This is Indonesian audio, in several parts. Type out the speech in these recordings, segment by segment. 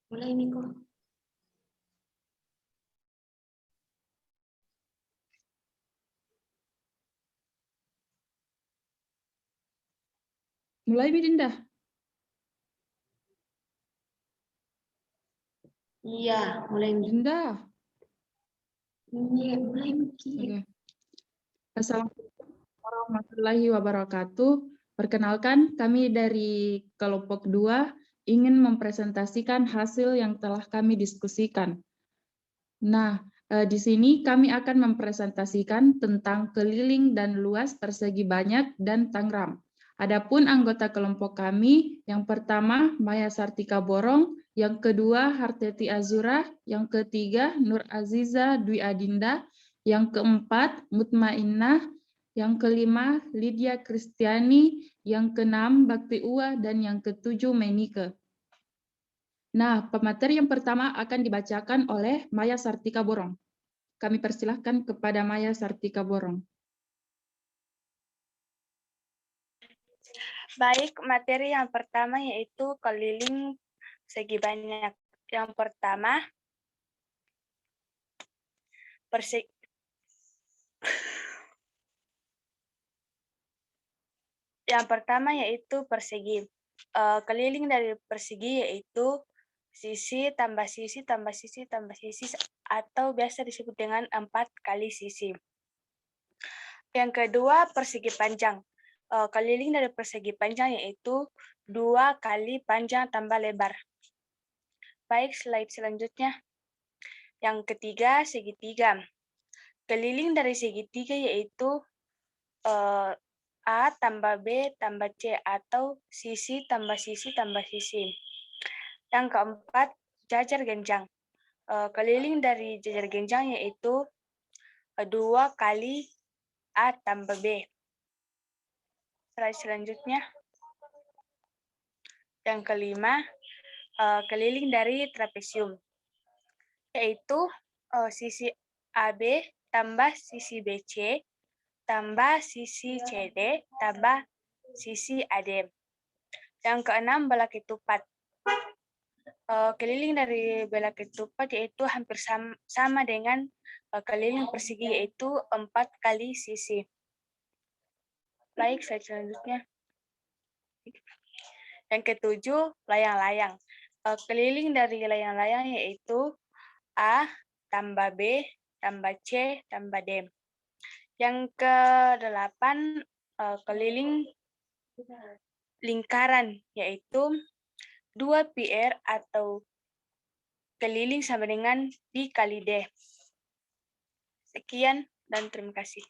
Mulai, Miko. Mulai, Dinda. Iya, mulai, Miki. Dinda. Iya, mulai, Miki. Oke. Assalamualaikum warahmatullahi wabarakatuh. Perkenalkan, kami dari kelompok 2 ingin mempresentasikan hasil yang telah kami diskusikan. Nah, di sini kami akan mempresentasikan tentang keliling dan luas persegi banyak dan Tangram. Adapun anggota kelompok kami, yang pertama Maya Sartika Borong, yang kedua Harteti Azura, yang ketiga Nur Aziza Dwi Adinda, yang keempat Mutmainnah, yang kelima Lydia Kristiani, yang keenam Bakti Ua, dan yang ketujuh Menike. Nah, pemateri yang pertama akan dibacakan oleh Maya Sartika Borong. Kami persilahkan kepada Maya Sartika Borong. Baik, materi yang pertama yaitu keliling segi banyak. Yang pertama, yaitu persegi. Keliling dari persegi yaitu sisi tambah sisi tambah sisi tambah sisi atau biasa disebut dengan 4 kali sisi. Yang kedua, persegi panjang. Keliling dari persegi panjang yaitu 2 kali panjang tambah lebar. Baik, slide selanjutnya. Yang ketiga, segitiga. Keliling dari segitiga yaitu A tambah B tambah C atau sisi tambah sisi tambah sisi. Yang keempat, jajar genjang. Keliling dari jajar genjang yaitu 2 kali A tambah B. Slide selanjutnya. Yang kelima, keliling dari trapesium, yaitu sisi AB tambah sisi BC tambah sisi CD tambah sisi AD. Yang keenam, bola ketupat. Keliling dari bola ketupat yaitu hampir sama dengan keliling persegi yaitu 4 kali sisi. Baik, slide selanjutnya. Yang ketujuh, layang-layang. Keliling dari layang-layang yaitu A tambah B tambah C tambah D. Yang ke-8, keliling lingkaran yaitu 2πr atau keliling sama dengan Pi kali D. Sekian dan terima kasih.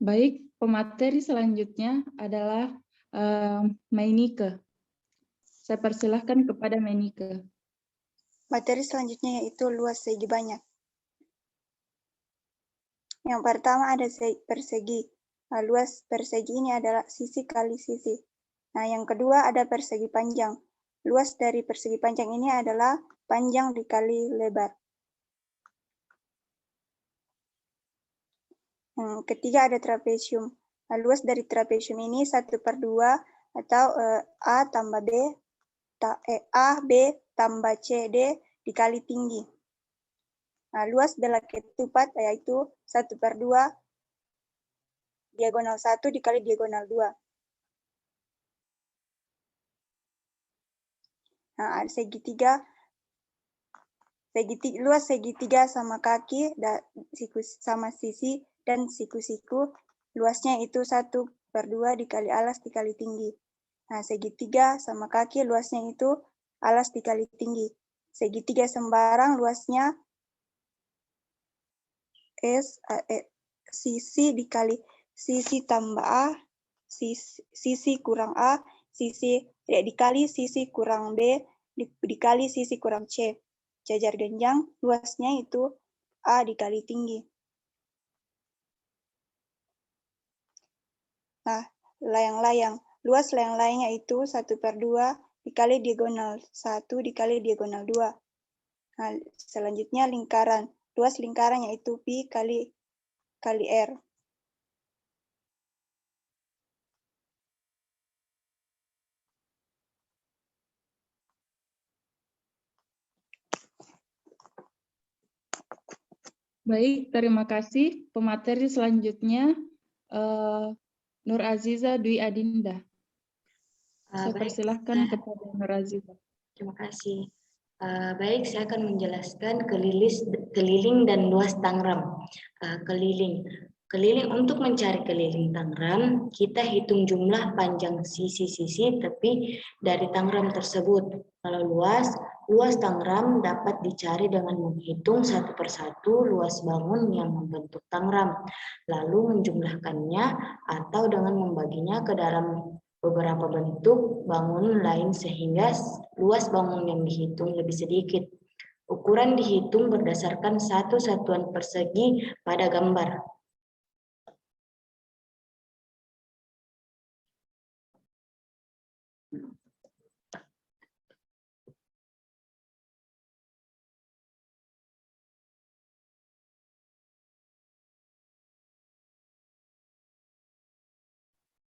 Baik, pemateri selanjutnya adalah Menike. Saya persilahkan kepada Menike. Materi selanjutnya yaitu luas segi banyak. Yang pertama ada persegi. Nah, luas persegi ini adalah sisi kali sisi. Nah, yang kedua ada persegi panjang. Luas dari persegi panjang ini adalah panjang dikali lebar. Yang ketiga ada trapesium. Nah, luas dari trapesium ini 1/2 atau A tambah B, A, B tambah C, D dikali tinggi. Nah, luas bola ketupat yaitu 1/2 diagonal 1 dikali diagonal 2. Nah, luas segitiga sama kaki, sama sisi, dan siku-siku, luasnya itu 1/2 dikali alas dikali tinggi. Nah, segitiga sama kaki, luasnya itu alas dikali tinggi. Segitiga sembarang, luasnya sisi dikali sisi tambah A, sisi kurang A, dikali sisi kurang B, dikali sisi kurang C. Jajar genjang, luasnya itu A dikali tinggi. Nah, layang-layang. Luas layang-layangnya itu 1/2 dikali diagonal 1 dikali diagonal 2. Nah, selanjutnya lingkaran. Luas lingkarannya itu Pi kali R. Baik, terima kasih. Pemateri selanjutnya, Nur Aziza Dwi Adinda. Saya Baik, persilahkan kepada Nur Aziza. terima kasih. Baik, saya akan menjelaskan keliling dan luas Tangram. Keliling untuk mencari keliling Tangram, kita hitung jumlah panjang sisi-sisi tepi dari Tangram tersebut. Kalau luas Tangram dapat dicari dengan menghitung satu persatu luas bangun yang membentuk Tangram, lalu menjumlahkannya atau dengan membaginya ke dalam beberapa bentuk bangun lain sehingga luas bangun yang dihitung lebih sedikit. Ukuran dihitung berdasarkan satu satuan persegi pada gambar.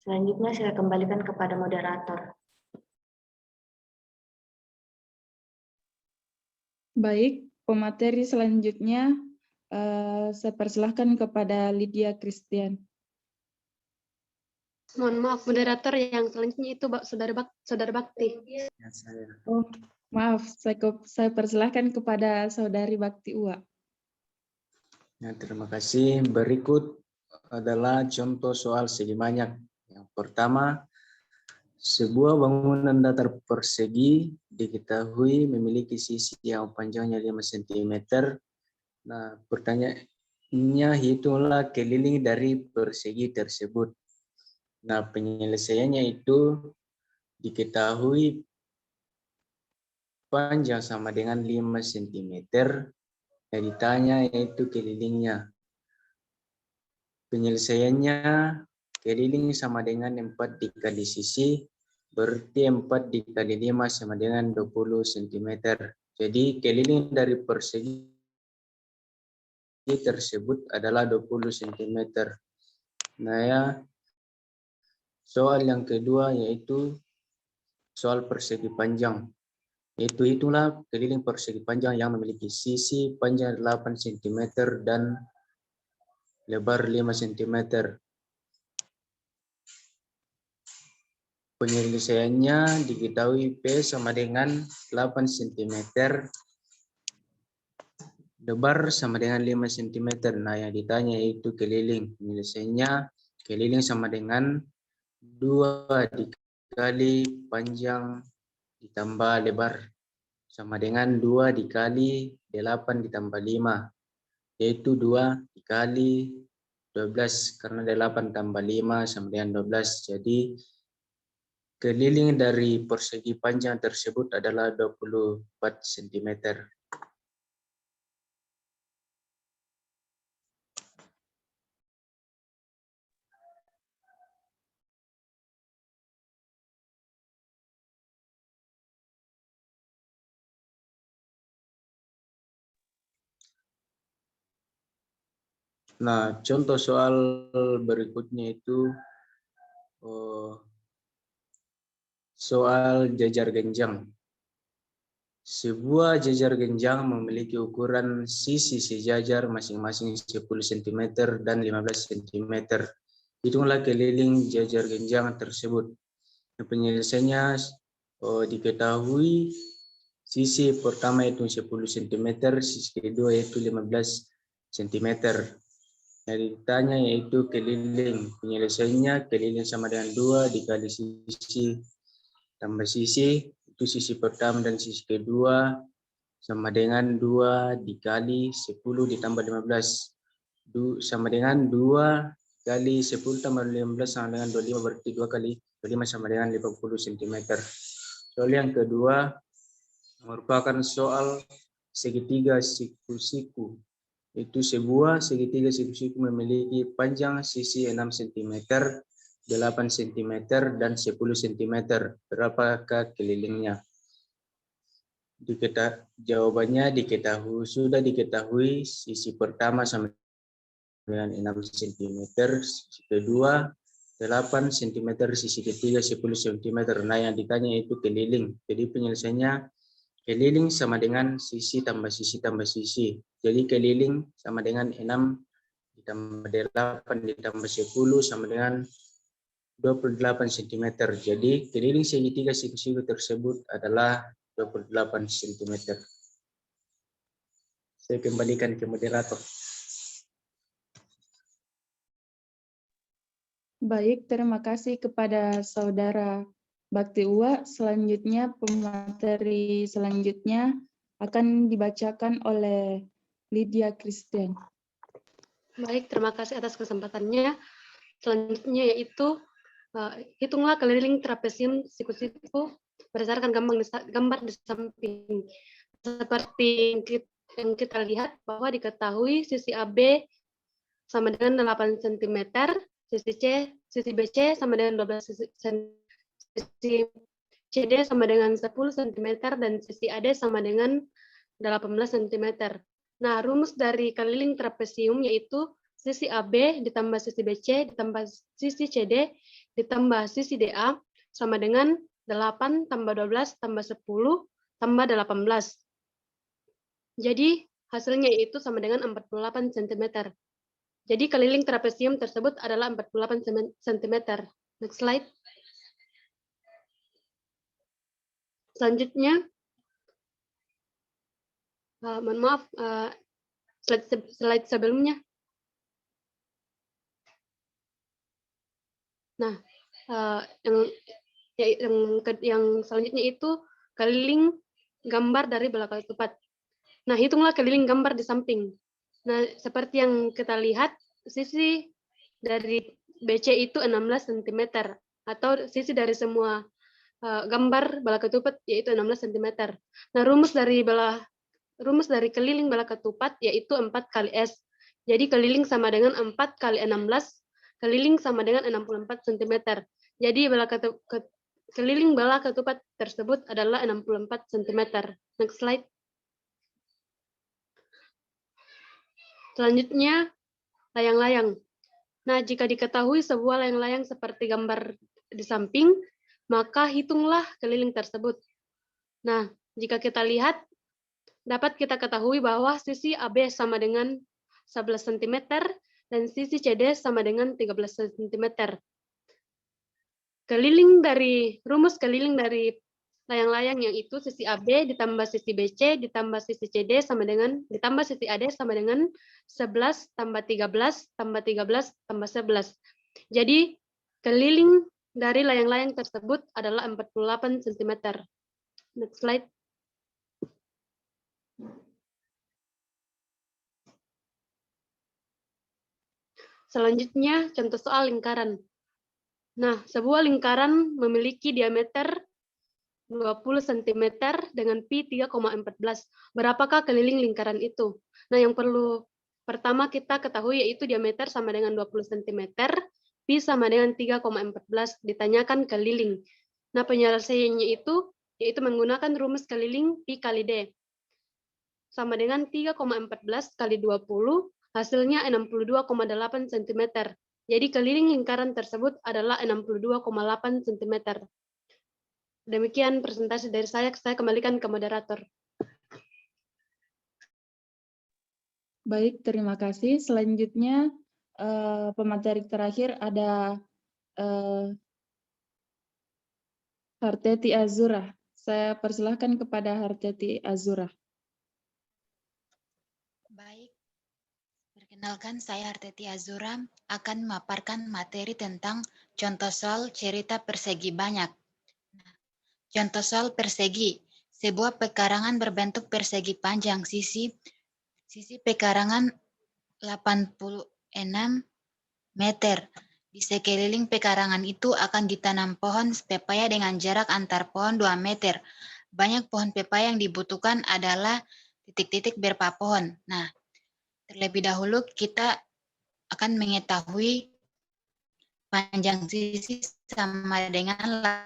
Selanjutnya saya kembalikan kepada moderator. Baik, pemateri selanjutnya saya persilahkan kepada Lydia Christian. Mohon maaf, moderator yang selanjutnya itu Saudara Bakti. Ya, saya. Oh, maaf, saya persilahkan kepada Saudari Bakti Uwa. Ya, terima kasih. Berikut adalah contoh soal segi banyak. Yang pertama, sebuah bangunan datar persegi diketahui memiliki sisi yang panjangnya 5 cm. Nah, pertanyaannya, hitunglah keliling dari persegi tersebut. Nah, penyelesaiannya itu diketahui panjang sama dengan 5 cm. Yang ditanya yaitu kelilingnya. Penyelesaiannya, keliling sama dengan 4 dikali sisi, berarti 4 dikali 5 sama dengan 20 cm. Jadi keliling dari persegi tersebut adalah 20 cm. Nah ya, soal yang kedua yaitu soal persegi panjang. Yaitu itulah keliling persegi panjang yang memiliki sisi panjang 8 cm dan lebar 5 cm. Penyelesaiannya diketahui P sama dengan 8 cm, lebar sama dengan 5 cm. Nah, yang ditanya itu keliling. Penyelesaiannya keliling sama dengan 2 dikali panjang ditambah lebar sama dengan 2 dikali 8 ditambah 5, yaitu 2 dikali 12 karena 8 tambah 5 sama dengan 12. Jadi keliling dari persegi panjang tersebut adalah 24 cm. Nah, contoh soal berikutnya itu soal jajar genjang. Sebuah jajar genjang memiliki ukuran sisi sejajar masing-masing 10 cm dan 15 cm. Hitunglah keliling jajar genjang tersebut. Penyelesaiannya diketahui sisi pertama itu 10 cm, sisi kedua yaitu 15 cm. Yang ditanya yaitu keliling. Penyelesaiannya keliling sama dengan 2 dikali sisi tambah sisi, itu sisi pertama dan sisi kedua sama dengan 2 dikali 10 ditambah 15. Sama dengan 2 kali 10 tambah 15 sama dengan 25, berarti 2 kali 25 sama dengan 50 cm. Soal yang kedua merupakan soal segitiga siku-siku. Itu sebuah segitiga siku-siku memiliki panjang sisi 6 cm, 8 cm, dan 10 cm. Berapakah kelilingnya? Jawabannya sudah diketahui sisi pertama sama dengan 6 cm, sisi kedua 8 cm, sisi ketiga 10 cm. Nah, yang ditanya itu keliling. Jadi penyelesaiannya Keliling sama dengan sisi tambah sisi tambah sisi. Jadi keliling sama dengan 6 ditambah 8 ditambah 10 sama dengan 28 cm. Jadi keliling segitiga siku-siku tersebut adalah 28 cm. Saya kembalikan ke moderator. Baik, terima kasih kepada Saudara Bakti Uwa. Selanjutnya, pemateri selanjutnya akan dibacakan oleh Lydia Christian. Baik, terima kasih atas kesempatannya. Selanjutnya yaitu hitunglah keliling trapesium siku-siku berdasarkan gambar di samping. Seperti yang kita lihat bahwa diketahui sisi AB sama dengan 8 cm, sisi BC sama dengan 12 cm, sisi CD sama dengan 10 cm, dan sisi AD sama dengan 18 cm. Nah, rumus dari keliling trapesium yaitu sisi AB ditambah sisi BC ditambah sisi CD ditambah sisi DA sama dengan 8 tambah 12 tambah 10 tambah 18. Jadi hasilnya itu sama dengan 48 cm. Jadi keliling trapesium tersebut adalah 48 cm. Next slide. Selanjutnya, mohon maaf, slide sebelumnya. Nah, yang selanjutnya itu keliling gambar dari belakang tepat. Nah, hitunglah keliling gambar di samping. Nah, seperti yang kita lihat, sisi dari BC itu 16 cm, atau sisi dari semua gambar bala ketupat yaitu 16 cm. Nah, rumus dari keliling bala ketupat yaitu 4 kali S. Jadi keliling sama dengan 4 kali 16, keliling sama dengan 64 cm. Jadi keliling bala ketupat tersebut adalah 64 cm. Next slide. Selanjutnya, layang-layang. Nah, jika diketahui sebuah layang-layang seperti gambar di samping, maka hitunglah keliling tersebut. Nah, jika kita lihat, dapat kita ketahui bahwa sisi AB sama dengan 11 cm dan sisi CD sama dengan 13 cm. Rumus keliling dari layang-layang yang itu sisi AB ditambah sisi BC ditambah sisi CD ditambah sisi AD sama dengan 11 tambah 13 tambah 13 tambah 11. Jadi keliling dari layang-layang tersebut adalah 48 cm. Next slide. Selanjutnya contoh soal lingkaran. Nah, sebuah lingkaran memiliki diameter 20 cm dengan pi 3,14. Berapakah keliling lingkaran itu? Nah, yang pertama kita ketahui yaitu diameter sama dengan 20 cm, pi sama dengan 3,14, ditanyakan keliling. Nah, penyelesaiannya itu yaitu menggunakan rumus keliling pi kali D. Sama dengan 3,14 kali 20, hasilnya 62,8 cm. Jadi keliling lingkaran tersebut adalah 62,8 cm. Demikian presentasi dari saya kembalikan ke moderator. Baik, terima kasih. Selanjutnya, pemateri terakhir ada Harteti Azura. Saya persilahkan kepada Harteti Azura. Baik, perkenalkan saya Harteti Azura akan memaparkan materi tentang contoh soal cerita persegi banyak. Contoh soal persegi, sebuah pekarangan berbentuk persegi panjang sisi pekarangan 86 meter. Di sekeliling pekarangan itu akan ditanam pohon pepaya dengan jarak antar pohon 2 meter. Banyak pohon pepaya yang dibutuhkan adalah titik-titik berupa pohon. Nah, terlebih dahulu kita akan mengetahui panjang sisi sama dengan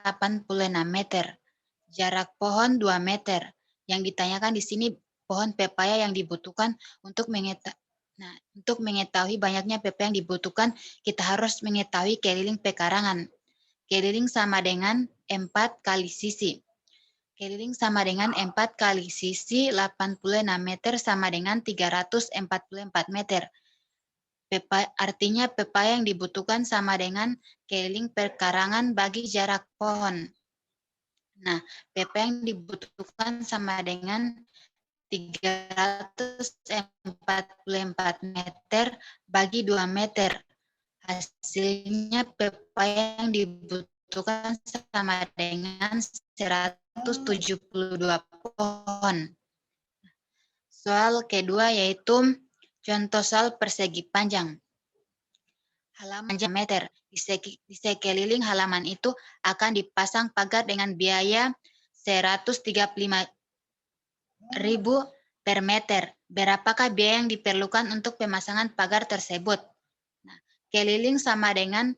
86 meter. Jarak pohon 2 meter. Yang ditanyakan di sini pohon pepaya yang dibutuhkan untuk mengetahui banyaknya pepaya yang dibutuhkan, kita harus mengetahui keliling pekarangan. Keliling sama dengan 4 kali sisi. Keliling sama dengan 4 kali sisi 86 meter sama dengan 344 meter. Artinya PPA yang dibutuhkan sama dengan keliling perkarangan bagi jarak pohon. Nah, PP yang dibutuhkan sama dengan 344 meter bagi 2 meter. Hasilnya PP yang dibutuhkan sama dengan 172 pohon. Soal kedua yaitu contoh soal persegi panjang. Halaman meter. Di sekeliling halaman itu akan dipasang pagar dengan biaya 135.000 per meter. Berapakah biaya yang diperlukan untuk pemasangan pagar tersebut? Nah, keliling sama dengan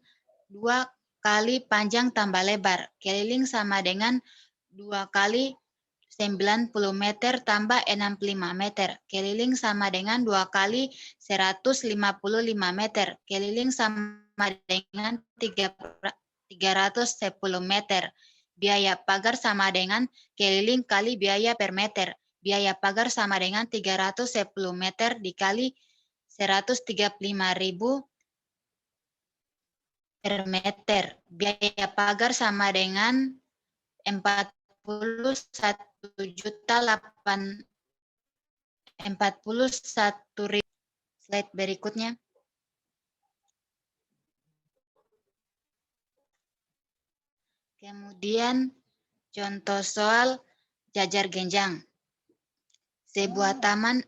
2 kali panjang tambah lebar. Keliling sama dengan 2 kali 90 meter tambah 65 meter. Keliling sama dengan 2 kali 155 meter. Keliling sama dengan 310 meter. Biaya pagar sama dengan keliling kali biaya per meter. Biaya pagar sama dengan 310 meter dikali 135.000 per meter. Biaya pagar sama dengan 41.000. Slide berikutnya. Kemudian contoh soal jajar genjang. Sebuah taman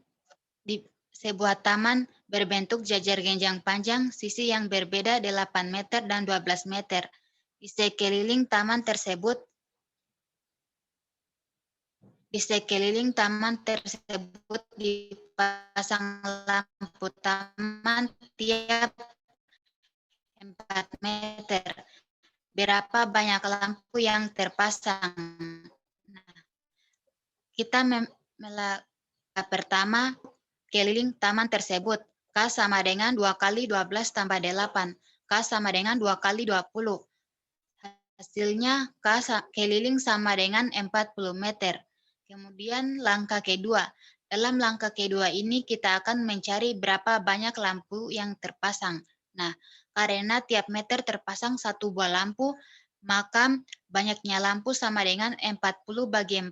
berbentuk jajar genjang panjang, sisi yang berbeda 8 meter dan 12 meter. Di sekeliling taman tersebut dipasang lampu taman tiap 4 meter. Berapa banyak lampu yang terpasang? Nah, kita pertama, keliling taman tersebut. K sama dengan 2 kali 12 tambah 8. K sama dengan 2 kali 20. Hasilnya keliling sama dengan 40 meter. Kemudian langkah kedua. Dalam langkah kedua ini kita akan mencari berapa banyak lampu yang terpasang. Nah, karena tiap meter terpasang 1 buah lampu, maka banyaknya lampu sama dengan 40 bagi 4,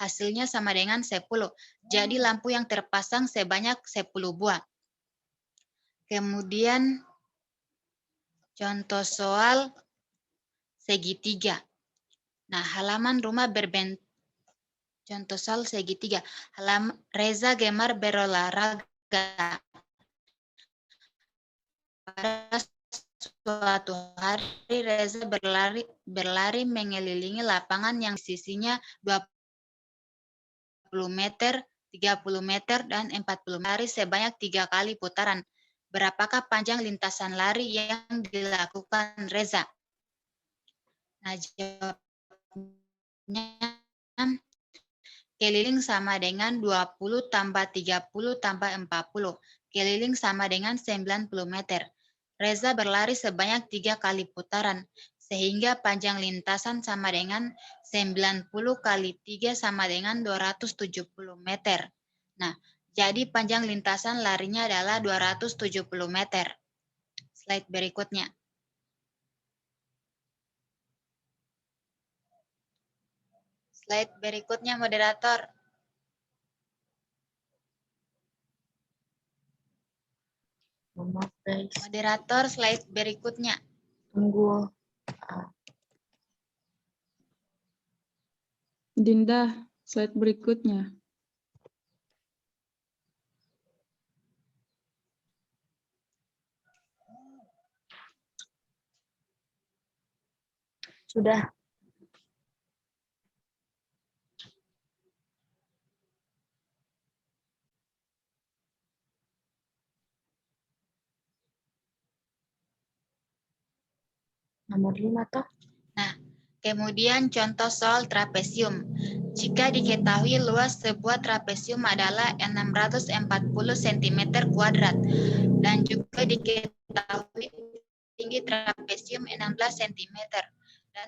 hasilnya sama dengan 10. Jadi lampu yang terpasang sebanyak 10 buah. Kemudian contoh soal segitiga. Nah, halaman rumah berbentuk contoh soal segitiga. Reza gemar berolahraga. Pada suatu hari Reza berlari mengelilingi lapangan yang sisinya 20 meter, 30 meter, dan 40 meter sebanyak 3 kali putaran. Berapakah panjang lintasan lari yang dilakukan Reza? Nah, jawabnya keliling sama dengan 20 tambah 30 tambah 40. Keliling sama dengan 90 meter. Reza berlari sebanyak 3 kali putaran, sehingga panjang lintasan sama dengan 90 kali 3 sama dengan 270 meter. Nah, jadi panjang lintasan larinya adalah 270 meter. Slide berikutnya. Slide berikutnya, moderator. Maaf guys, Moderator, slide berikutnya. tunggu. Dinda, slide berikutnya. Sudah. Nomor 5 toh. Nah, kemudian contoh soal trapesium. Jika diketahui luas sebuah trapesium adalah 640 cm kuadrat dan juga diketahui tinggi trapesium 16 cm dan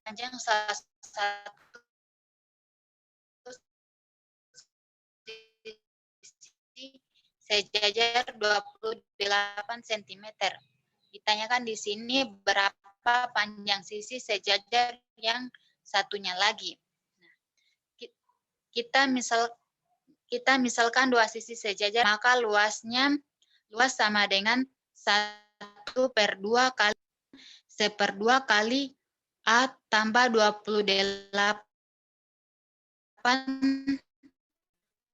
panjang salah satu sejajar 28 cm. Ditanyakan di sini berapa panjang sisi sejajar yang satunya lagi. Nah, kita misalkan dua sisi sejajar, maka luas sama dengan 1/2 kali 1/2 kali A tambah 28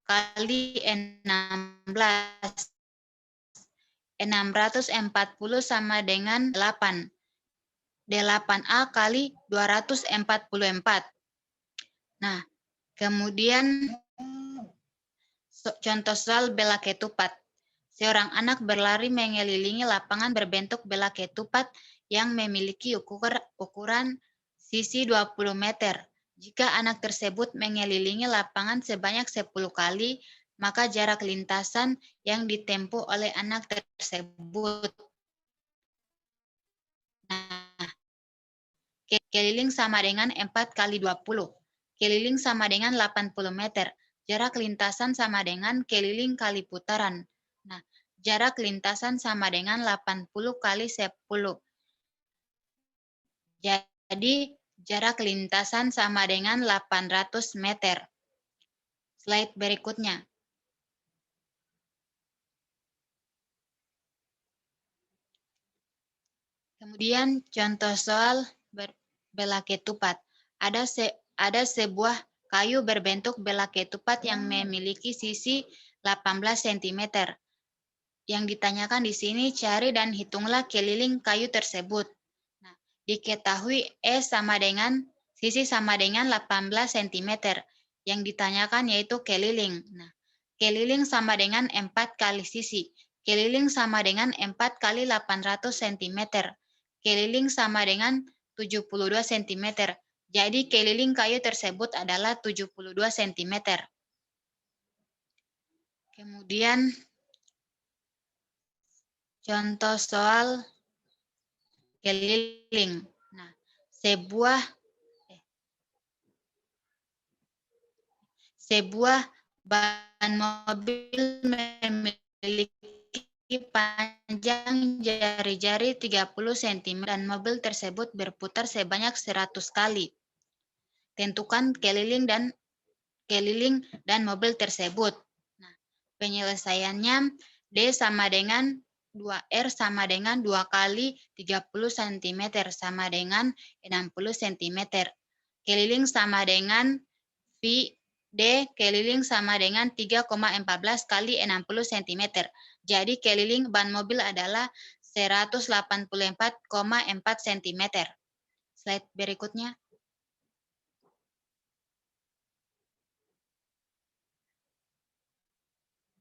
kali 16. 640 sama dengan 8. 8A kali 244. Nah, kemudian contoh soal bela ketupat. Seorang anak berlari mengelilingi lapangan berbentuk bela ketupat yang memiliki ukuran sisi 20 meter. Jika anak tersebut mengelilingi lapangan sebanyak 10 kali, maka jarak lintasan yang ditempuh oleh anak tersebut. Nah, keliling sama dengan 4 kali 20. Keliling sama dengan 80 meter. Jarak lintasan sama dengan keliling kali putaran. Nah, jarak lintasan sama dengan 80 kali 10. Jadi, jarak lintasan sama dengan 800 meter. Slide berikutnya. Kemudian contoh soal bela ketupat. Ada sebuah kayu berbentuk bela ketupat yang memiliki sisi 18 cm. Yang ditanyakan di sini cari dan hitunglah keliling kayu tersebut. Nah, diketahui sisi sama dengan 18 cm. Yang ditanyakan yaitu keliling. Nah, keliling sama dengan 4 kali sisi. Keliling sama dengan 4 kali 800 cm. Keliling sama dengan 72 cm. Jadi keliling kayu tersebut adalah 72 cm. Kemudian contoh soal keliling. Nah, sebuah ban mobil memiliki panjang jari-jari 30 cm dan mobil tersebut berputar sebanyak 100 kali. Tentukan keliling dan mobil tersebut. Nah, penyelesaiannya D sama dengan 2R sama dengan 2 kali 30 cm sama dengan 60 cm. Keliling sama dengan V D keliling sama dengan 3,14 kali 60 cm. Jadi keliling ban mobil adalah 184,4 cm. Slide berikutnya.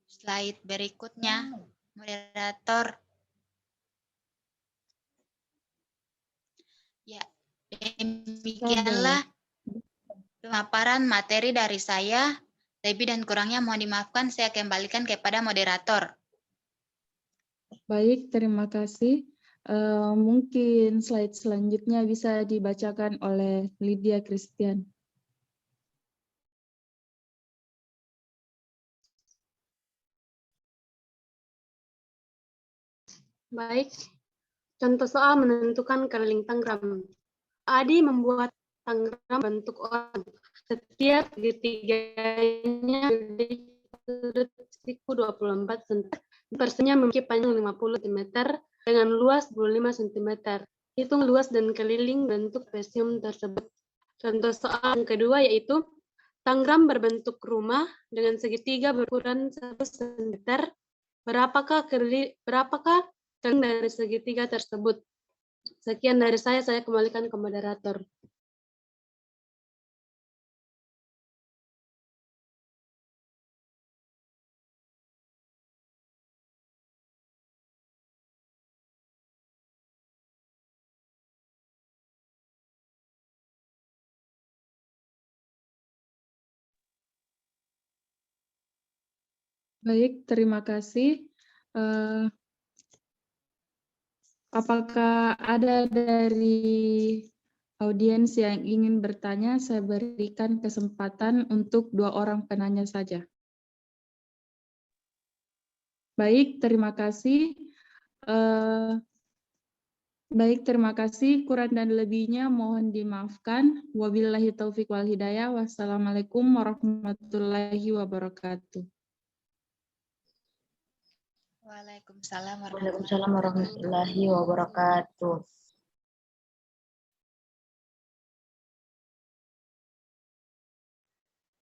Slide berikutnya, moderator. Ya, demikianlah pemaparan materi dari saya. Lebih dan kurangnya mohon dimaafkan, saya kembalikan kepada moderator. Baik, terima kasih. Mungkin slide selanjutnya bisa dibacakan oleh Lydia Christian. Baik, contoh soal menentukan keliling Tangram. Adi membuat Tangram bentuk orang. Setiap segitiganya siku 24 cm. Persenya memiliki panjang 50 cm dengan luas 25 cm. Hitung luas dan keliling bentuk trapesium tersebut. Contoh soal yang kedua yaitu Tangram berbentuk rumah dengan segitiga berukuran 1 cm. Berapakah keliling dari segitiga tersebut? Sekian dari saya kembalikan ke moderator. Baik, terima kasih. Apakah ada dari audiens yang ingin bertanya? Saya berikan kesempatan untuk 2 orang penanya saja. Baik, terima kasih. Terima kasih. Kurang dan lebihnya mohon dimaafkan. Wabillahi taufiq wal hidayah. Wassalamualaikum warahmatullahi wabarakatuh. Waalaikumsalam Waalaikumsalam warahmatullahi wabarakatuh.